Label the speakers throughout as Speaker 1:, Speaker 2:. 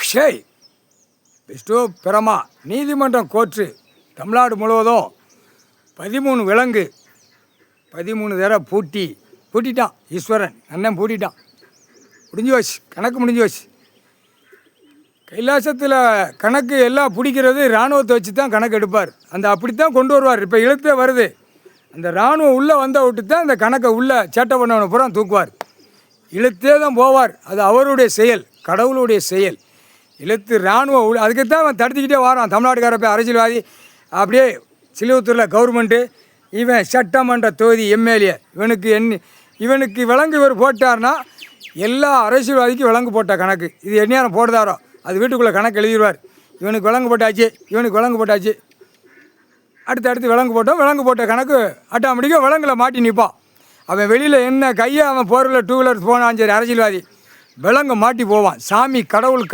Speaker 1: அக்ஷய் விஷ்ணு பிரமா நீதிமன்றம் கோர்ட்டு தமிழ்நாடு முழுவதும் 13 விலங்கு 13 தடவை பூட்டிட்டான். ஈஸ்வரன் அண்ணன் பூட்டிட்டான். முடிஞ்சு போச்சு, கணக்கு முடிஞ்சு போச்சு. கைலாசத்தில் கணக்கு எல்லாம் பிடிக்கிறது இராணுவத்தை வச்சு தான் கணக்கு எடுப்பார். அப்படித்தான் கொண்டு வருவார். இப்போ இழுத்தே வருது. அந்த இராணுவம் உள்ளே வந்த விட்டு தான் அந்த கணக்கை உள்ளே சேட்டை பண்ணவனை பூரா தூக்குவார். இழுத்தே தான் போவார். அது அவருடைய செயல், கடவுளுடைய செயல். இழுத்து இராணுவம் அதுக்கு தான் அவன் தடுத்துக்கிட்டே வரான். தமிழ்நாட்டுக்கார போய் அரசியல்வாதி அப்படியே சிலுவத்தூரில் கவர்மெண்ட்டு, இவன் சட்டமன்ற தொகுதி எம்எல்ஏ, இவனுக்கு விலங்கு இவர் போட்டார்னா எல்லா அரசியல்வாதிக்கும் விலங்கு போட்ட கணக்கு இது என்ன போடுதாரோ அது வீட்டுக்குள்ளே கணக்கு எழுதிடுவார். இவனுக்கு விலங்கு போட்டாச்சு, அடுத்து விலங்கு போட்ட கணக்கு ஆட்டோமேட்டிக்காக விலங்கில் மாட்டி நிற்பான். அவன் வெளியில் என்ன கையை அவன் போரில் 2 வீலர் போனான் சரி, அரசியல்வாதி விலங்கு மாட்டி போவான். சாமி கடவுள்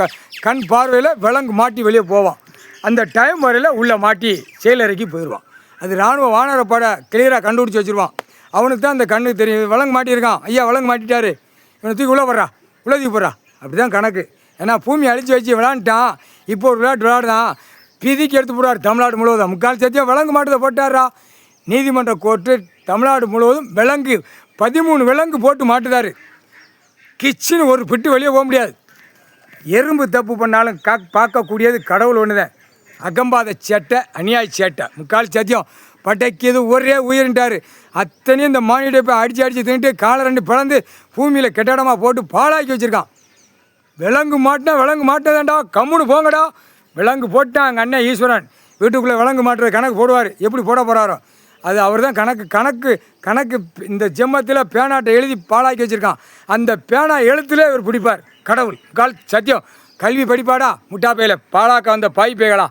Speaker 1: கண் பார்வையில் விலங்கு மாட்டி வெளியே போவான். அந்த டைம் வரையில் உள்ளே மாட்டி செயலறைக்கு போயிடுவான். அது இராணுவ வானரப்பட கிளியராக கண்டுபிடிச்சி வச்சுருவான். அவனுக்கு தான் அந்த கண்ணுக்கு தெரியும். விலங்கு மாட்டியிருக்கான், ஐயா விலங்கு மாட்டிட்டாரு, இவனை தூக்கி உள்ளே போடுறா அப்படி தான் கணக்கு. ஏன்னா பூமி அழிச்சு வச்சு விளாண்டுட்டான். இப்போ ஒரு விளையாடுதான் பிதிக்கு எடுத்து போடுவார். தமிழ்நாடு முழுவதும் 3/4 சத்தியம் விலங்கு மாட்டதை போட்டாரா. நீதிமன்ற கோர்ட்டு தமிழ்நாடு முழுவதும் 13 விலங்கு போட்டு மாட்டுதார். கிச்சனு ஒரு பிட்டு வெளியே போக முடியாது. எறும்பு தப்பு பண்ணாலும் பார்க்கக்கூடியது கடவுள் ஒன்று தான். அகம்பாத சேட்டை, அநியாய சேட்டை, 3/4 சத்தியம் பட்டைக்கியது ஒரே உயிரின்ட்டார். அத்தனையும் இந்த மானியத்தை போய் அடித்து தின்ட்டு காலை 2 பிளந்து பூமியில் கெட்டடமாக போட்டு பாழாக்கி வச்சுருக்கான். விலங்கு மாட்டதாண்டா, கம்முன்னு போங்கடா. விலங்கு போட்டான் எங்கள் அண்ணன் ஈஸ்வரன். வீட்டுக்குள்ளே விலங்கு மாட்டுற கணக்கு போடுவார். எப்படி போட போகிறாரோ அது அவர் தான் கணக்கு இந்த ஜெம்மத்தில் பேனாட்டை எழுதி பாழாக்கி வச்சுருக்கான். அந்த பேனா எழுத்துல இவர் பிடிப்பார். கடவுள் சத்தியம். கல்வி படிப்பாடா முட்டா பையில பாழாக்க வந்த பாய் பேகளா.